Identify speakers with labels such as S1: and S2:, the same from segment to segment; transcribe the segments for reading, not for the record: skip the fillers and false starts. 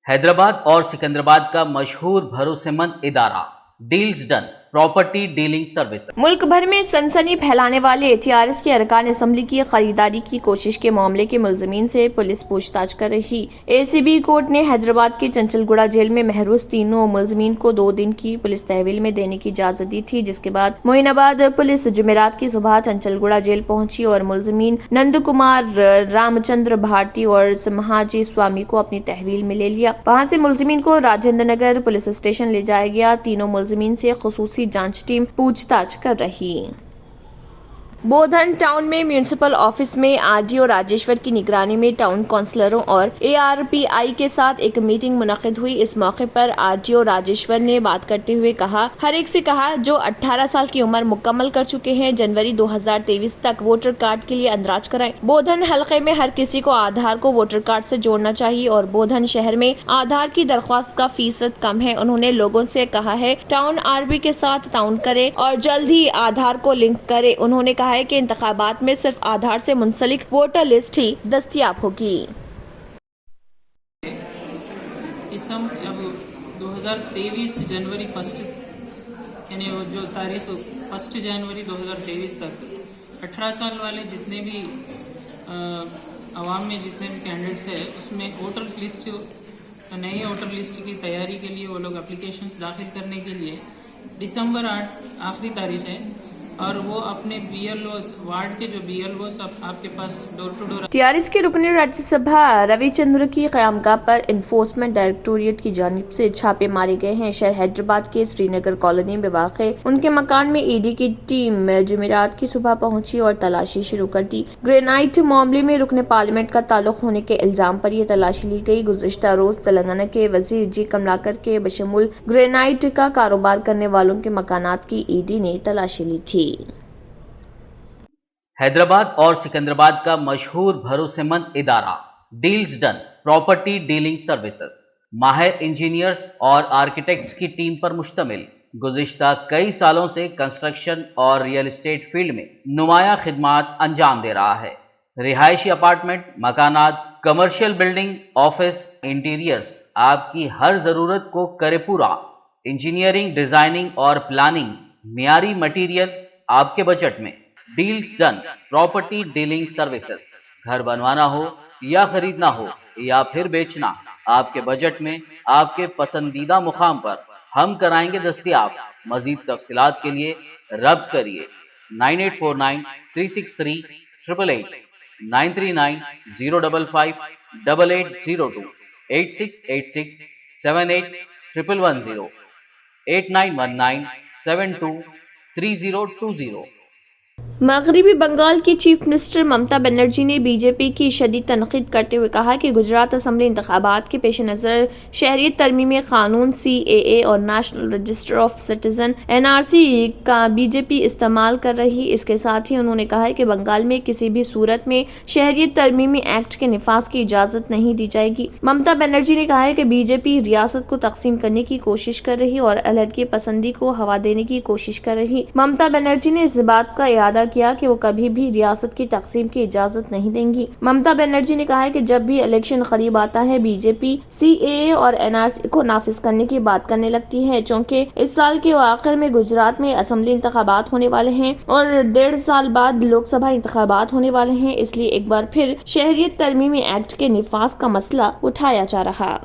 S1: हैदराबाद और सिकंदराबाद का मशहूर भरोसेमंद इदारा deals done property dealing service.
S2: मुल्क भर में सनसनी फैलाने वाले टीआरएस के अरकान असम्बली की खरीदारी की कोशिश के मामले के मुलजमीन से पुलिस पूछताछ कर रही। एसीबी कोर्ट ने हैदराबाद के चंचलगुड़ा जेल में महरूस तीनों मुलजमीन को 2 दिन की पुलिस तहवील में देने की इजाजत दी थी, जिसके बाद मोइनाबाद पुलिस जुमेरात की सुबह चंचलगुड़ा जेल पहुंची और मुलजमीन नंद कुमार, रामचंद्र भारती और सिम्हाजी स्वामी को अपनी तहवील में ले लिया। वहां से मुलजमीन को राजेंद्र नगर पुलिस स्टेशन ले जाया गया। तीनों मुलजमीन से खुसूसी जांच टीम पूछताछ कर रही। बोधन टाउन में म्यूनिसिपल ऑफिस में आरडीओ राजेश्वर की निगरानी में टाउन काउंसलरों और एआरपीआई के साथ एक मीटिंग मुनक्किद हुई। इस मौके पर आरडीओ राजेश्वर ने बात करते हुए हर एक से कहा जो 18 साल की उम्र मुकम्मल कर चुके हैं, जनवरी 2023 तक वोटर कार्ड के लिए अंदराज कराएं। बोधन हलके में हर किसी को आधार को वोटर कार्ड से जोड़ना चाहिए और बोधन शहर में आधार की दरख्वास्त का फीसद कम है। उन्होंने लोगों से कहा है टाउन आरबी के साथ ताउन करे और जल्द ही आधार को लिंक करे। उन्होंने कहा है कि इंतखाबात में सिर्फ आधार से मुंसलिक वोटर लिस्ट ही दस्तयाब होगी।
S3: अब 2023 जनवरी 1 यानी जो तारीख 1 जनवरी 2023 तक 18 साल वाले जितने भी आवाम में जितने भी कैंडिडेट्स है उसमें वोटर लिस्ट, नई वोटर लिस्ट की तैयारी के लिए वो लोग एप्लीकेशंस दाखिल करने के लिए दिसंबर 8 आखिरी तारीख है और वो अपने बीएलओस वार्ड के जो बीएलओस आपके पास डोर टू डोर।
S2: टीआरएस के रुकने राज्यसभा रविचंद्र की क़यामगाह पर इन्फोर्समेंट डायरेक्टोरेट की जानिब से छापे मारे गए हैं। शहर हैदराबाद के श्रीनगर कॉलोनी में वाक़े उनके मकान में ईडी की टीम जुमेरात की सुबह पहुंची और तलाशी शुरू कर दी। ग्रेनाइट मामले में रुकने पार्लियामेंट का ताल्लुक होने के इल्जाम पर यह तलाशी ली गई। गुज़िश्ता रोज तेलंगाना के वजीर जी कमलाकर के बशमूल ग्रेनाइट का कारोबार करने वालों के मकानात की ईडी ने तलाशी ली थी।
S1: हैदराबाद और सिकंदराबाद का मशहूर भरोसेमंद इदारा deals done property dealing services माहिर इंजीनियर्स और आर्किटेक्ट्स की टीम पर मुश्तमिल गुज़िश्ता कई सालों से कंस्ट्रक्शन और रियल एस्टेट फील्ड में नुमाया खिदमात अंजाम दे रहा है। रिहायशी अपार्टमेंट, मकानात, कमर्शियल बिल्डिंग, ऑफिस, इंटीरियर्स आपकी हर जरूरत को करे पूरा। इंजीनियरिंग, डिजाइनिंग और प्लानिंग, मियारी मटीरियल आपके बजट में। Deals done property dealing services, घर बनवाना हो या खरीदना हो या फिर बेचना, आपके बजट में आपके पसंदीदा मुकाम पर हम कराएंगे दस्तयाब। मजीद तफसीलात के लिए रब्त करिए 9849 363 888, 939 055 8802, 8686 78 110, 8919 72 3020।
S2: मगरबी बंगाल की चीफ मिनिस्टर ममता बनर्जी ने बीजेपी की शदीद तनकीद करते हुए कहा कि गुजरात असम्बली इंतखाबात के पेश नज़र शहरियत तरमीमी कानून CAA और national register of citizen NRC का बीजेपी इस्तेमाल कर रही। इसके साथ ही उन्होंने कहा है कि बंगाल में किसी भी सूरत में शहरियत तरमीमी एक्ट के निफाज की इजाज़त नहीं दी जाएगी। ममता बनर्जी ने कहा है कि बीजेपी रियासत को तकसीम करने की कोशिश कर रही और अलहदगी पसंदी को हवा देने की कोशिश कर रही। ममता बनर्जी ने इस बात का इरादा किया कि वो कभी भी रियासत की तकसीम की इजाजत नहीं देंगी। ममता बनर्जी ने कहा है कि जब भी इलेक्शन करीब आता है बीजेपी CAA और NRC को नाफिज करने की बात करने लगती है। चूँकि इस साल के आखिर में गुजरात में असम्बली इंतखाबात होने वाले हैं और 1.5 साल बाद लोकसभा इंतखाबात होने वाले हैं, इसलिए एक बार फिर शहरियत तरमीमी एक्ट के निफाज का मसला उठाया जा रहा।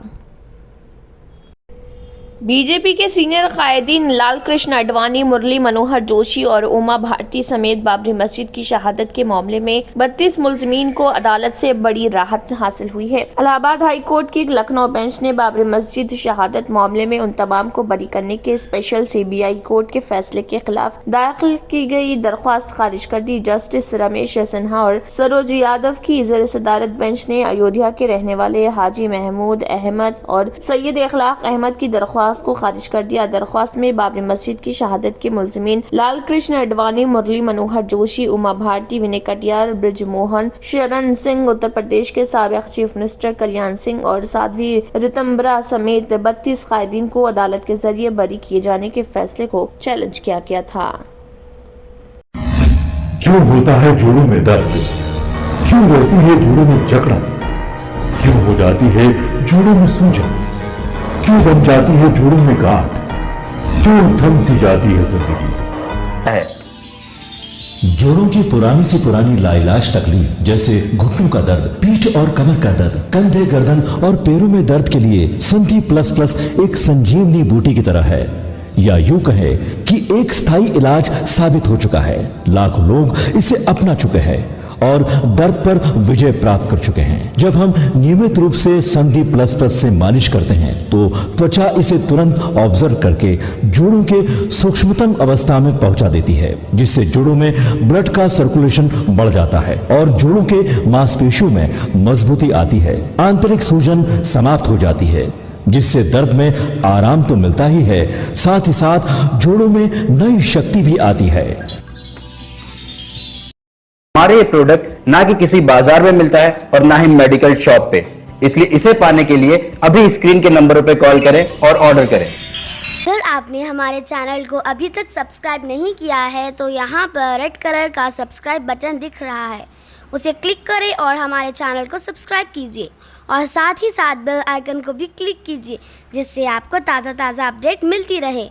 S2: बीजेपी के सीनियर कायदीन लाल कृष्ण आडवाणी, मुरली मनोहर जोशी और उमा भारती समेत बाबरी मस्जिद की शहादत के मामले में 32 मुलजमीन को अदालत से बड़ी राहत हासिल हुई है। इलाहाबाद हाई कोर्ट की लखनऊ बेंच ने बाबरी मस्जिद शहादत मामले में उन तमाम को बरी करने के स्पेशल CBI कोर्ट के फैसले के खिलाफ दाखिल की गई दरख्वास्त खारिज कर दी। जस्टिस रमेश सिन्हा और सरोज यादव की ज़ेर सदारत बेंच ने अयोध्या के रहने वाले हाजी महमूद अहमद और सैयद इखलाक अहमद की दरख्वास्त को खारिज कर दिया। दरख्वास्त में बाबरी मस्जिद की शहादत के मुलजिमीन लाल कृष्ण आडवाणी, मुरली मनोहर जोशी, उमा भारती, विनय कटियार, ब्रिज मोहन शरण सिंह, उत्तर प्रदेश के साबिक चीफ मिनिस्टर कल्याण सिंह और साध्वी रितंबरा समेत 32 कायदीन को अदालत के जरिए बरी किए जाने के फैसले को चैलेंज किया गया था।
S4: क्यों होता है जोड़ों में दर्द, क्यों रहती है जोड़ों में जकड़न, क्यों हो जाती है जोड़ों में सूजन, क्यों बन जाती है जोड़ों में गांठ, क्यों थम सी जाती है जिंदगी। जोड़ों की पुरानी से पुरानी लाइलाज तकलीफ जैसे घुटनों का दर्द, पीठ और कमर का दर्द, कंधे, गर्दन और पैरों में दर्द के लिए संधि प्लस प्लस एक संजीवनी बूटी की तरह है, या यूं कहे कि एक स्थायी इलाज साबित हो चुका है। लाखों लोग इसे अपना चुके हैं और दर्द पर विजय प्राप्त कर चुके हैं। जब हम नियमित रूप से संधि प्लस प्लस से मालिश करते हैं तो त्वचा इसे तुरंत ऑब्जर्व करके जोड़ों के सूक्ष्मतम अवस्था में पहुंचा देती है, जिससे जोड़ों में ब्लड का सर्कुलेशन बढ़ जाता है और जोड़ों के मांसपेशियों में मजबूती आती है। आंतरिक सूजन समाप्त हो जाती है, जिससे दर्द में आराम तो मिलता ही है, साथ ही साथ जोड़ों में नई शक्ति भी आती है।
S5: हमारे ये प्रोडक्ट ना कि किसी बाजार में मिलता है और ना ही मेडिकल शॉप पे, इसलिए इसे पाने के लिए अभी स्क्रीन के नंबरों पे कॉल करें और ऑर्डर करें।
S6: अगर आपने हमारे चैनल को अभी तक सब्सक्राइब नहीं किया है तो यहाँ पर रेड कलर का सब्सक्राइब बटन दिख रहा है, उसे क्लिक करें और हमारे चैनल को सब्सक्राइब कीजिए और साथ ही साथ बेल आइकन को भी क्लिक कीजिए, जिससे आपको ताज़ा अपडेट मिलती रहे।